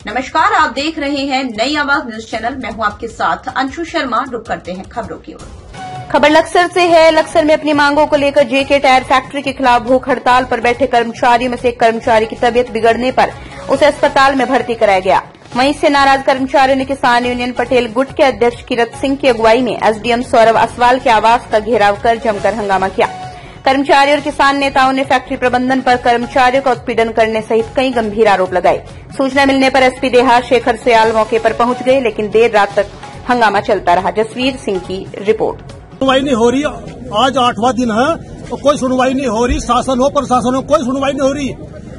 नमस्कार, आप देख रहे हैं नई आवाज न्यूज चैनल। मैं हूं आपके साथ अंशु शर्मा। रुक करते हैं खबरों की ओर। खबर लक्सर से है। लक्सर में अपनी मांगों को लेकर जेके टायर फैक्ट्री के खिलाफ भूख हड़ताल पर बैठे कर्मचारियों में से एक कर्मचारी की तबीयत बिगड़ने पर उसे अस्पताल में भर्ती कराया गया। वहीं इससे नाराज कर्मचारियों ने किसान यूनियन पटेल गुट के अध्यक्ष कीरत सिंह की अगुवाई में एसडीएम सौरभ असवाल के आवास का घेराव कर जमकर हंगामा किया। कर्मचारी और किसान नेताओं ने फैक्ट्री प्रबंधन पर कर्मचारियों का उत्पीड़न करने सहित कई गंभीर आरोप लगाए। सूचना मिलने पर एसपी देहात शेखर सयाल मौके पर पहुंच गए, लेकिन देर रात तक हंगामा चलता रहा। जसवीर सिंह की रिपोर्ट। सुनवाई नहीं हो रही। आज 8वां दिन है तो कोई सुनवाई नहीं हो रही। शासन हो प्रशासन हो, कोई सुनवाई नहीं हो रही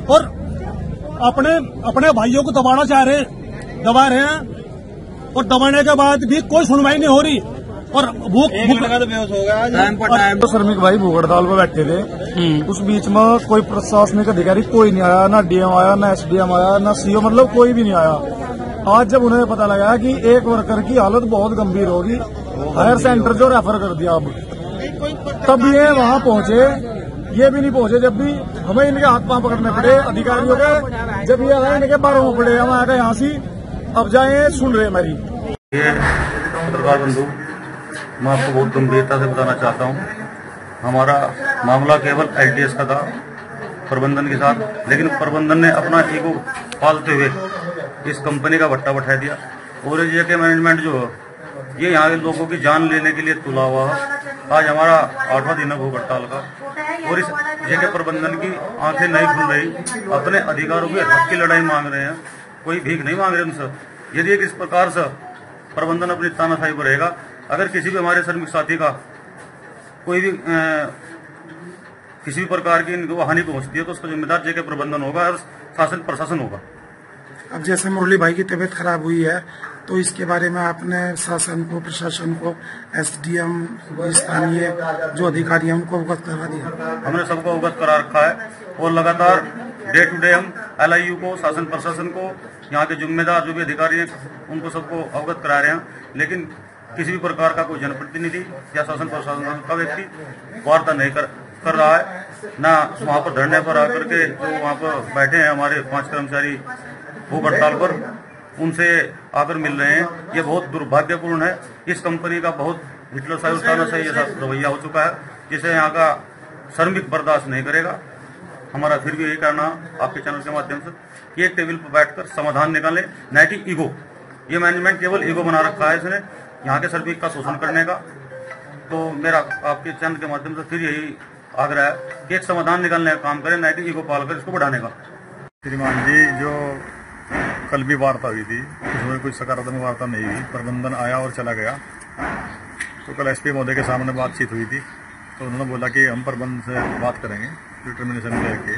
और अपने भाइयों को दबा रहे हैं और दबाने के बाद भी कोई सुनवाई नहीं हो रही और भूख लगा तो बेहोश हो गया। टाइम पर टाइम तो श्रमिक भाई भूख हड़ताल पर बैठे थे। उस बीच में कोई प्रशासनिक अधिकारी कोई नहीं आया, ना डीएम आया, ना एसडीएम आया, ना सीओ, मतलब कोई भी नहीं आया। आज जब उन्हें पता लगा कि एक वर्कर की हालत बहुत गंभीर होगी, हायर सेंटर जो रेफर कर दिया, अब तब ये वहां पहुंचे। ये भी नहीं पहुंचे जब भी हमें इनके हाथ पांव पकड़ने पड़े अधिकारियों के। जब ये आए इनके बारों में पड़े, हम आए यहाँ से अब जाए सुन रहे मेरी। पत्रकार बंधु, मैं आपको बहुत गंभीरता से बताना चाहता हूँ। हमारा मामला केवल एलटीएस का था प्रबंधन के साथ, लेकिन प्रबंधन ने अपना ईगो पालते हुए इस कंपनी का भट्टा बैठा दिया और ये के मैनेजमेंट जो ये यहाँ के लोगों की जान लेने के लिए तुला हुआ है। आज हमारा 8वां दिन है भूख हड़ताल का और इस जेके प्रबंधन की आंखें नहीं खुल रही। अपने अधिकारों के हक की लड़ाई मांग रहे हैं, कोई भीख नहीं मांग रहे उनसे। यदि इस प्रकार से प्रबंधन अपनी तानाशाही पर रहेगा, अगर किसी भी हमारे श्रमिक साथी का कोई भी किसी भी प्रकार की इनको हानि पहुंचती है तो उसका जिम्मेदार जेके प्रबंधन होगा और शासन प्रशासन होगा। अब जैसे मुरली भाई की तबीयत खराब हुई है तो इसके बारे में आपने शासन को, प्रशासन को, एसडीएम, स्थानीय जो अधिकारी हैं उनको अवगत करा दिया? हमने सबको अवगत करा रखा है और लगातार डे टू डे हम एलआईयू को, शासन प्रशासन को, यहाँ के जिम्मेदार जो भी अधिकारी हैं उनको सबको अवगत करा रहे हैं। लेकिन किसी भी प्रकार का कोई जनप्रतिनिधि या शासन प्रशासन का व्यक्ति वार्ता नहीं कर रहा है। ना वहाँ पर धरने पर आकर के जो वहाँ पर बैठे हैं हमारे 5 कर्मचारी भूख हड़ताल पर, उनसे आकर मिल रहे हैं। ये बहुत दुर्भाग्यपूर्ण है। इस कंपनी का बहुत हिटलरशाही और तानाशाही ऐसा रवैया हो चुका है जिसे यहाँ का श्रमिक बर्दाश्त नहीं करेगा। हमारा फिर भी यही कहना आपके चैनल के माध्यम से कि एक टेबल पर बैठकर समाधान निकालें, न कि ईगो। ये मैनेजमेंट केवल ईगो बना रखा है इसने यहाँ के श्रमिक का शोषण करने का। तो मेरा आपके चैनल के माध्यम से फिर यही आग्रह है कि एक समाधान निकालने का काम करें, न कि ईगो पालकर इसको बढ़ाने का। श्रीमान जी, जो कल भी वार्ता हुई थी उसमें कोई सकारात्मक वार्ता नहीं हुई। प्रबंधन आया और चला गया। तो कल एसपी महोदय के सामने बातचीत हुई थी तो उन्होंने बोला कि हम प्रबंधन से बात करेंगे टर्मिनेशन लेके।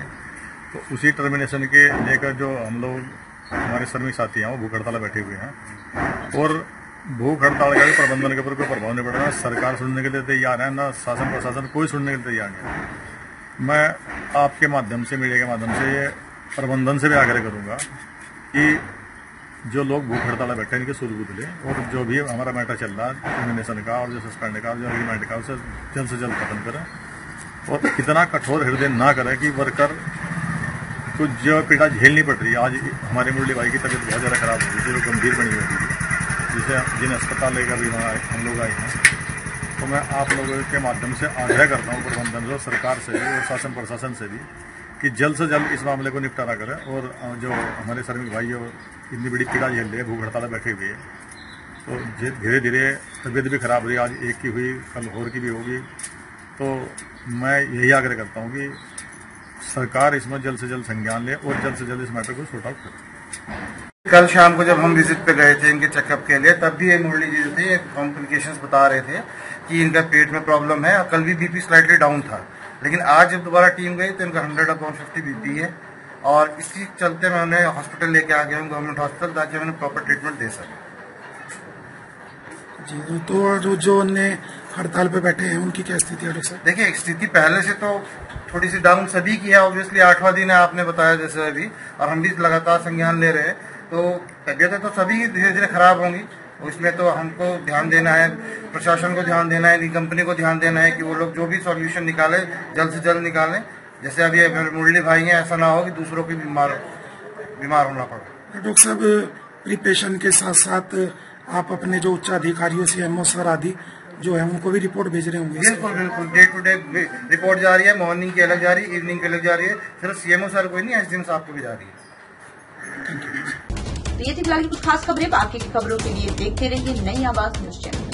तो उसी टर्मिनेशन के लेकर जो हम लोग हमारे श्रमिक साथी हैं वो भूख हड़ताल बैठे हुए हैं और भूख हड़ताल का भी प्रबंधन के ऊपर कोई प्रभाव नहीं पड़ रहा। सरकार सुनने के लिए तैयार है, ना शासन प्रशासन कोई सुनने के लिए तैयार नहीं। मैं आपके माध्यम से, मीडिया के माध्यम से प्रबंधन से भी आग्रह करूंगा कि जो लोग भूख हड़ताल बैठे हैं इनके सुरबुद लें और जो भी हमारा मैटर चल रहा है टर्मिनेशन का और जो सस्पेंड का, जो एग्रीमेंट का, उसे जल्द से जल्द खत्म करें और इतना कठोर हृदय ना करें कि वर्कर को जो पीड़ा झेलनी पड़ रही है। आज हमारे मुरली भाई की तबीयत बहुत ज़्यादा खराब हो रही है, जो गंभीर बनी हुई है, जिसे जिन्हें अस्पताल लेकर भी हम लोग आए हैं। तो मैं आप लोगों के माध्यम से आग्रह करता हूँ प्रबंधन से, सरकार से भी और शासन प्रशासन से भी कि जल्द से जल्द इस मामले को निपटारा करें और जो हमारे श्रमिक भाई और इतनी बड़ी पीड़ा झेल रहे हैं, भूख हड़ताल बैठे हुए हैं, तो धीरे धीरे तबीयत भी खराब रही। आज एक की हुई, कल और की भी होगी। तो मैं यही आग्रह करता हूँ कि सरकार इसमें जल्द से जल्द संज्ञान ले और जल्द से जल्द इस मैटर को सॉर्ट आउट करे। कल शाम को जब हम विजिट पे गए थे इनके चेकअप के लिए, तब भी ये मुरली जी जो थे कॉम्प्लिकेशंस बता रहे थे कि इनका पेट में प्रॉब्लम है। कल भी बीपी स्लाइटली डाउन था, लेकिन आज जब दोबारा टीम गई तो इनका 100/50 बीपी है और इसी चलते मैं उन्हें हॉस्पिटल लेके आ गया हूँ, गवर्नमेंट हॉस्पिटल, ताकि उन्हें प्रॉपर ट्रीटमेंट दे सकें। जी, तो जो उन्हें हड़ताल पे बैठे हैं उनकी क्या स्थिति है डॉक्टर साहब? देखिए, स्थिति पहले से तो थोड़ी सी डाउन सभी की है। ऑब्वियसली 8वां दिन है, आपने बताया जैसे अभी, और हम भी लगातार संज्ञान ले रहे हैं। तो तबीयतें तो सभी की धीरे धीरे खराब होंगी, उसमें तो हमको ध्यान देना है, प्रशासन को ध्यान देना है, कंपनी को ध्यान देना है कि वो लोग जो भी सॉल्यूशन निकाले जल्द से जल्द निकालें। जैसे अभी मुरली भाई हैं, ऐसा ना हो कि दूसरों की बीमार होना पड़े। डॉक्टर साहब, प्रिपेशन के साथ साथ आप अपने जो उच्च अधिकारियों CMO सर आदि जो है उनको भी रिपोर्ट भेज रहे होंगे? बिल्कुल बिल्कुल, डे टू डे रिपोर्ट जा रही है, मॉर्निंग की अलग जा रही है, इवनिंग की अलग जा रही है। सिर्फ CMO सर को ही नहीं, SDM साहब को भी जा रही है। तो ये थी फिलहाल की कुछ खास खबरें। बाकी की खबरों के लिए देखते रहिए नई आवाज न्यूज चैनल।